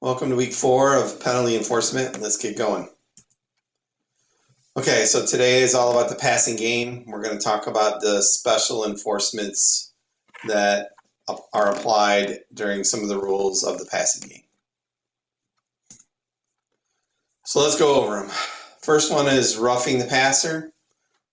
Welcome to week 4 of penalty enforcement. Let's get going. Okay, so today is all about the passing game. We're going to talk about the special enforcements that are applied during some of the rules of the passing game. So let's go over them. First one is roughing the passer.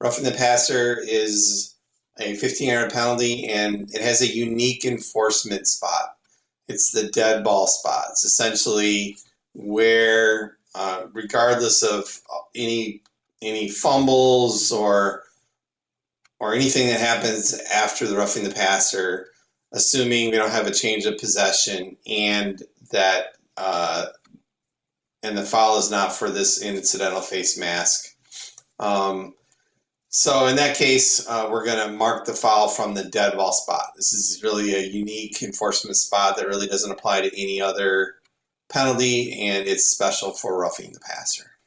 Roughing the passer is a 15-yard penalty, and it has a unique enforcement spot. It's the dead ball spot. It's essentially where, regardless of any fumbles or anything that happens after the roughing the passer, assuming we don't have a change of possession and that and the foul is not for this incidental face mask. So in that case, we're going to mark the foul from the dead ball spot. This is really a unique enforcement spot that really doesn't apply to any other penalty, and it's special for roughing the passer.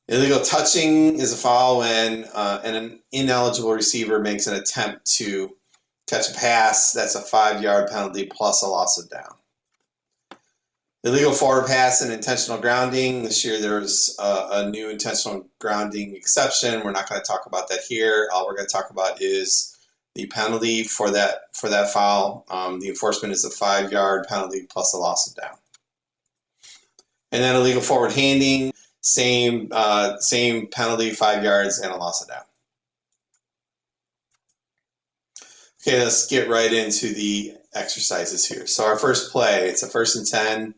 Illegal touching is a foul when an ineligible receiver makes an attempt to catch a pass. That's a 5-yard penalty plus a loss of down. Illegal forward pass and intentional grounding. This year there's a new intentional grounding exception. We're not going to talk about that here. All we're going to talk about is the penalty for that foul. The enforcement is a 5-yard penalty plus a loss of down. And then illegal forward handing, same penalty, 5 yards and a loss of down. Okay, let's get right into the exercises here. So our first play, it's a 1st and 10.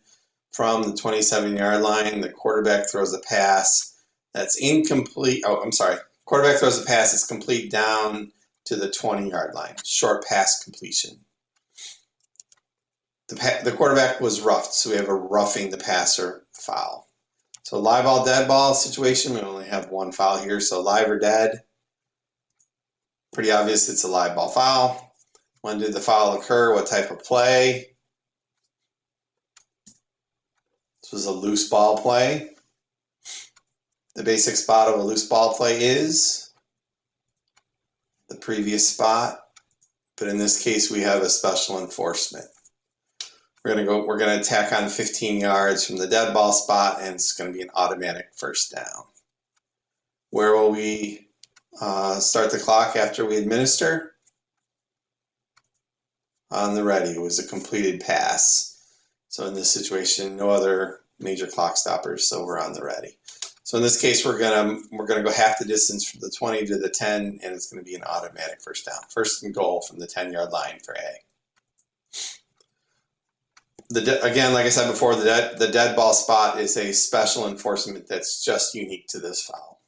From the 27-yard line, the quarterback throws a pass that's incomplete. Quarterback throws a pass that's complete down to the 20-yard line. Short pass completion. The quarterback was roughed, so we have a roughing the passer foul. So live ball, dead ball situation, we only have one foul here. So live or dead, pretty obvious it's a live ball foul. When did the foul occur? What type of play? This was a loose ball play. The basic spot of a loose ball play is the previous spot, but in this case we have a special enforcement. We're going to tack on 15 yards from the dead ball spot, and it's going to be an automatic first down. Where will we start the clock after we administer? On the ready. It was a completed pass. So in this situation, no other major clock stoppers, so we're on the ready. So in this case, we're gonna go half the distance from the 20 to the 10, and it's gonna be an automatic first down. First and goal from the 10-yard line for A. Again, like I said before, the dead ball spot is a special enforcement that's just unique to this foul.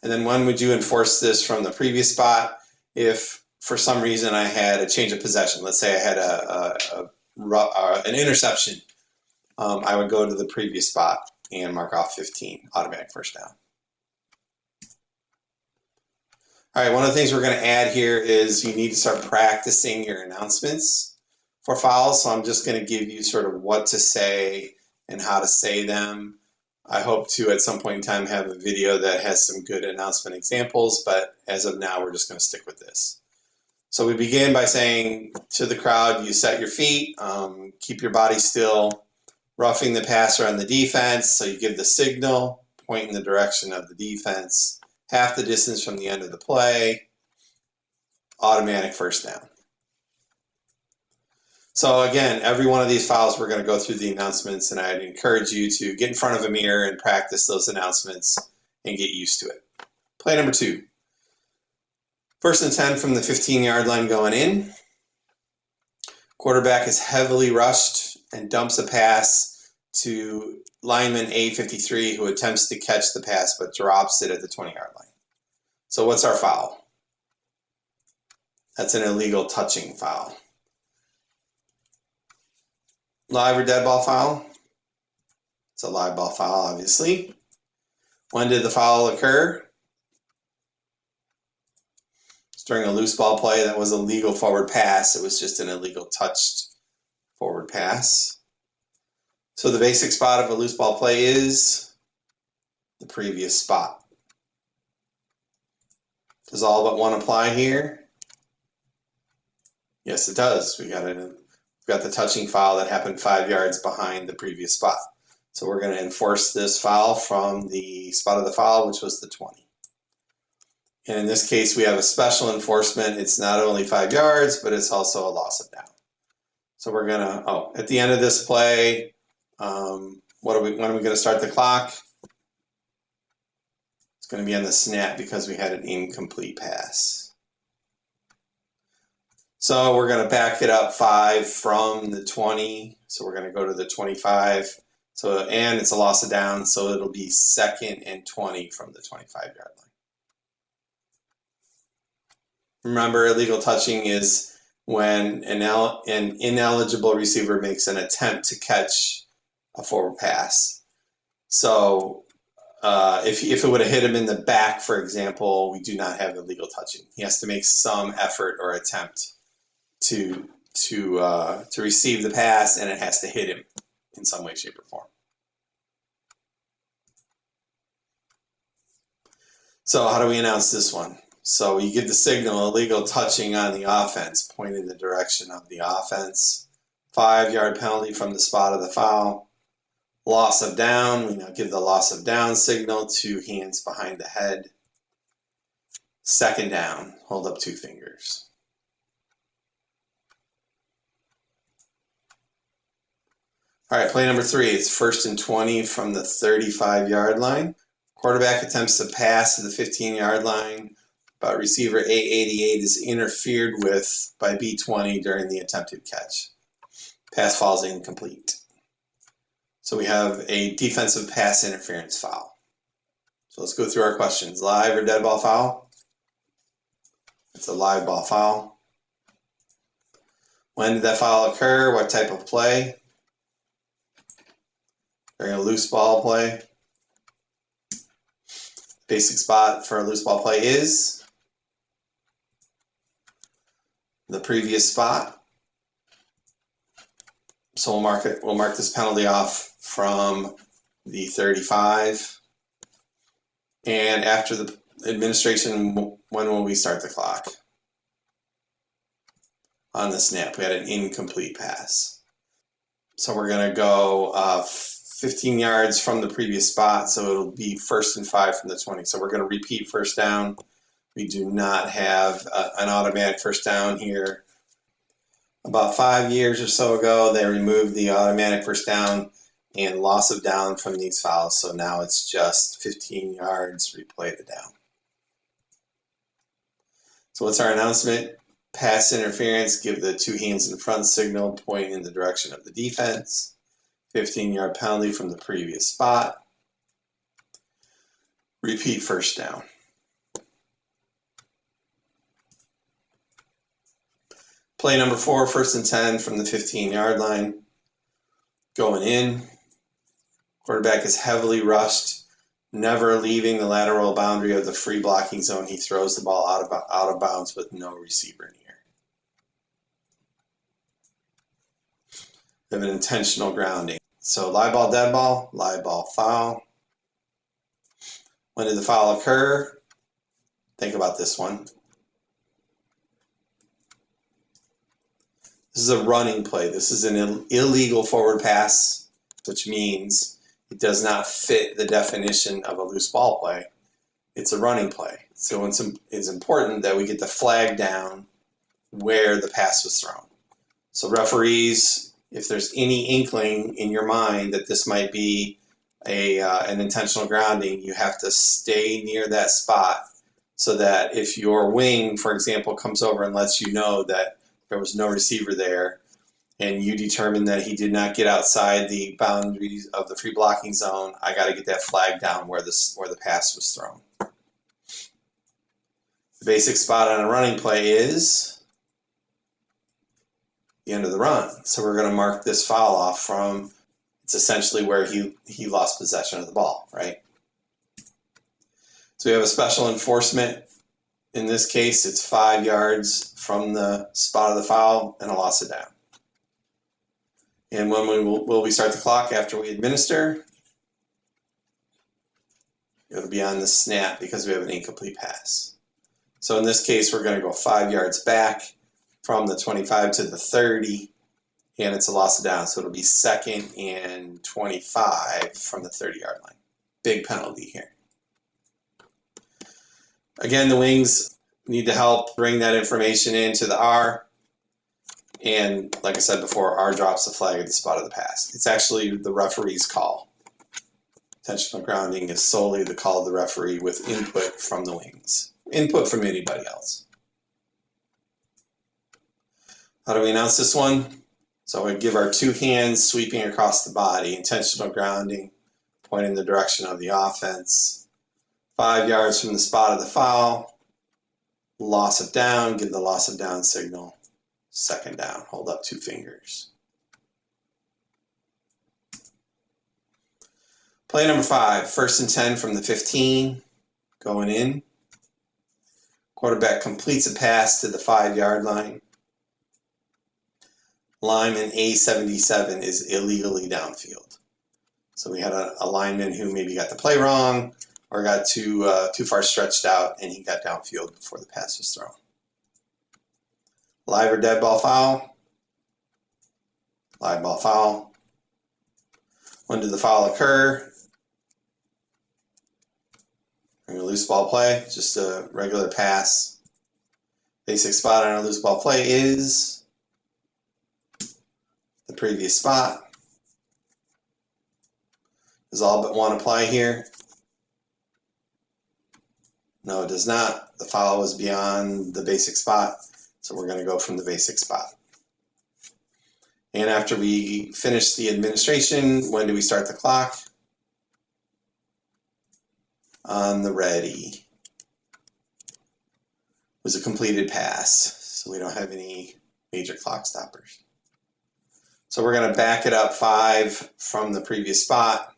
And then when would you enforce this from the previous spot? If for some reason I had a change of possession, let's say I had an interception, I would go to the previous spot and mark off 15, automatic first down. All right, one of the things we're going to add here is you need to start practicing your announcements for fouls. So I'm just going to give you sort of what to say and how to say them. I hope to at some point in time have a video that has some good announcement examples, but as of now we're just going to stick with this. So we begin by saying to the crowd, you set your feet, keep your body still, roughing the passer on the defense. So you give the signal, point in the direction of the defense, half the distance from the end of the play, automatic first down. So again, every one of these fouls, we're going to go through the announcements, and I'd encourage you to get in front of a mirror and practice those announcements and get used to it. Play number 2. 1st and 10 from the 15-yard line going in. Quarterback is heavily rushed and dumps a pass to lineman A53, who attempts to catch the pass but drops it at the 20-yard line. So what's our foul? That's an illegal touching foul. Live or dead ball foul? It's a live ball foul, obviously. When did the foul occur? During a loose ball play. That was a legal forward pass. It was just an illegal touched forward pass. So the basic spot of a loose ball play is the previous spot. Does all but one apply here? Yes, it does. We've got the touching foul that happened 5 yards behind the previous spot. So we're going to enforce this foul from the spot of the foul, which was the 20. And in this case, we have a special enforcement. It's not only 5 yards, but it's also a loss of down. So we're going to, at the end of this play, when are we going to start the clock? It's going to be on the snap because we had an incomplete pass. So we're going to back it up 5 from the 20. So we're going to go to the 25. So, and it's a loss of down, so it'll be 2nd and 20 from the 25-yard line. Remember, illegal touching is when an ineligible receiver makes an attempt to catch a forward pass. So if it would have hit him in the back, for example, we do not have illegal touching. He has to make some effort or attempt to receive the pass, and it has to hit him in some way, shape, or form. So how do we announce this one? So you give the signal illegal touching on the offense, point in the direction of the offense. 5-yard penalty from the spot of the foul. Loss of down, we now give the loss of down signal, 2 hands behind the head. 2nd down, hold up 2 fingers. All right, play number 3. It's 1st and 20 from the 35-yard line. Quarterback attempts to pass to the 15-yard line, but receiver A88 is interfered with by B20 during the attempted catch. Pass falls incomplete. So we have a defensive pass interference foul. So let's go through our questions. Live or dead ball foul? It's a live ball foul. When did that foul occur? What type of play? During a loose ball play. Basic spot for a loose ball play is the previous spot. So we'll mark this penalty off from the 35. And after the administration, when will we start the clock? On the snap, we had an incomplete pass. So we're going to go 15 yards from the previous spot, so it'll be 1st and 5 from the 20. So we're going to repeat 1st down. We do not have an automatic 1st down here. About 5 years or so ago, they removed the automatic 1st down and loss of down from these fouls. So now it's just 15 yards, replay the down. So what's our announcement? Pass interference, give the 2 hands in front signal, point in the direction of the defense. 15-yard penalty from the previous spot. Repeat 1st down. Play number 4, 1st and 10 from the 15-yard line. Going in. Quarterback is heavily rushed, never leaving the lateral boundary of the free blocking zone. He throws the ball out of bounds with no receiver near. We have an intentional grounding. So live ball, dead ball, live ball, foul. When did the foul occur? Think about this one. This is a running play. This is an illegal forward pass, which means it does not fit the definition of a loose ball play. It's a running play. So it's important that we get the flag down where the pass was thrown. So referees, if there's any inkling in your mind that this might be an intentional grounding, you have to stay near that spot so that if your wing, for example, comes over and lets you know that there was no receiver there and you determine that he did not get outside the boundaries of the free blocking zone, I got to get that flag down where the pass was thrown. The basic spot on a running play is the end of the run. So we're going to mark this foul off from, it's essentially where he lost possession of the ball, right? So we have a special enforcement. In this case, it's 5 yards from the spot of the foul and a loss of down. And when will we start the clock after we administer? It'll be on the snap because we have an incomplete pass. So in this case, we're going to go 5 yards back from the 25 to the 30, and it's a loss of down, so it'll be 2nd and 25 from the 30-yard line. Big penalty here. Again, the wings need to help bring that information into the R. And like I said before, R drops the flag at the spot of the pass. It's actually the referee's call. Intentional grounding is solely the call of the referee with input from the wings. Input from anybody else. How do we announce this one? So we give our 2 hands sweeping across the body, intentional grounding, pointing the direction of the offense. 5 yards from the spot of the foul. Loss of down, give the loss of down signal. 2nd down, hold up 2 fingers. Play number 5, 1st and 10 from the 15, going in. Quarterback completes a pass to the 5-yard line. Lineman A77 is illegally downfield. So we had a lineman who maybe got the play wrong or got too far stretched out, and he got downfield before the pass was thrown. Live or dead ball foul? Live ball foul. When did the foul occur? A loose ball play, just a regular pass. Basic spot on a loose ball play is the previous spot. Does all but one apply here? No, it does not. The foul was beyond the basic spot, so we're going to go from the basic spot. And after we finish the administration, when do we start the clock? On the ready. It was a completed pass, so we don't have any major clock stoppers. So we're going to back it up 5 from the previous spot.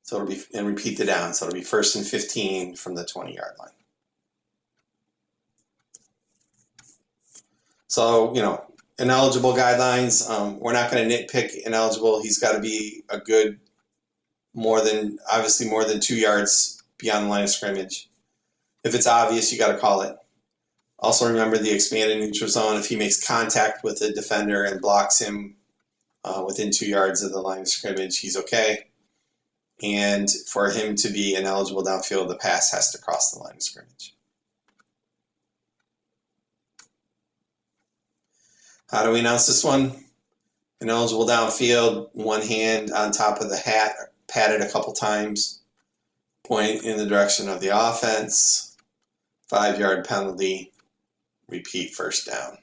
So it'll be, and repeat the down. So it'll be 1st and 15 from the 20-yard line. So, ineligible guidelines. We're not going to nitpick ineligible. He's got to be a good obviously more than 2 yards beyond the line of scrimmage. If it's obvious, you got to call it. Also remember the expanded neutral zone. If he makes contact with the defender and blocks him within 2 yards of the line of scrimmage, he's okay. And for him to be ineligible downfield, the pass has to cross the line of scrimmage. How do we announce this one? Ineligible downfield, 1 hand on top of the hat, patted a couple times, point in the direction of the offense, 5-yard penalty, repeat 1st down.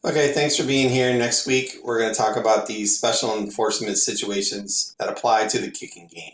Okay, thanks for being here. Next week, we're going to talk about these special enforcement situations that apply to the kicking game.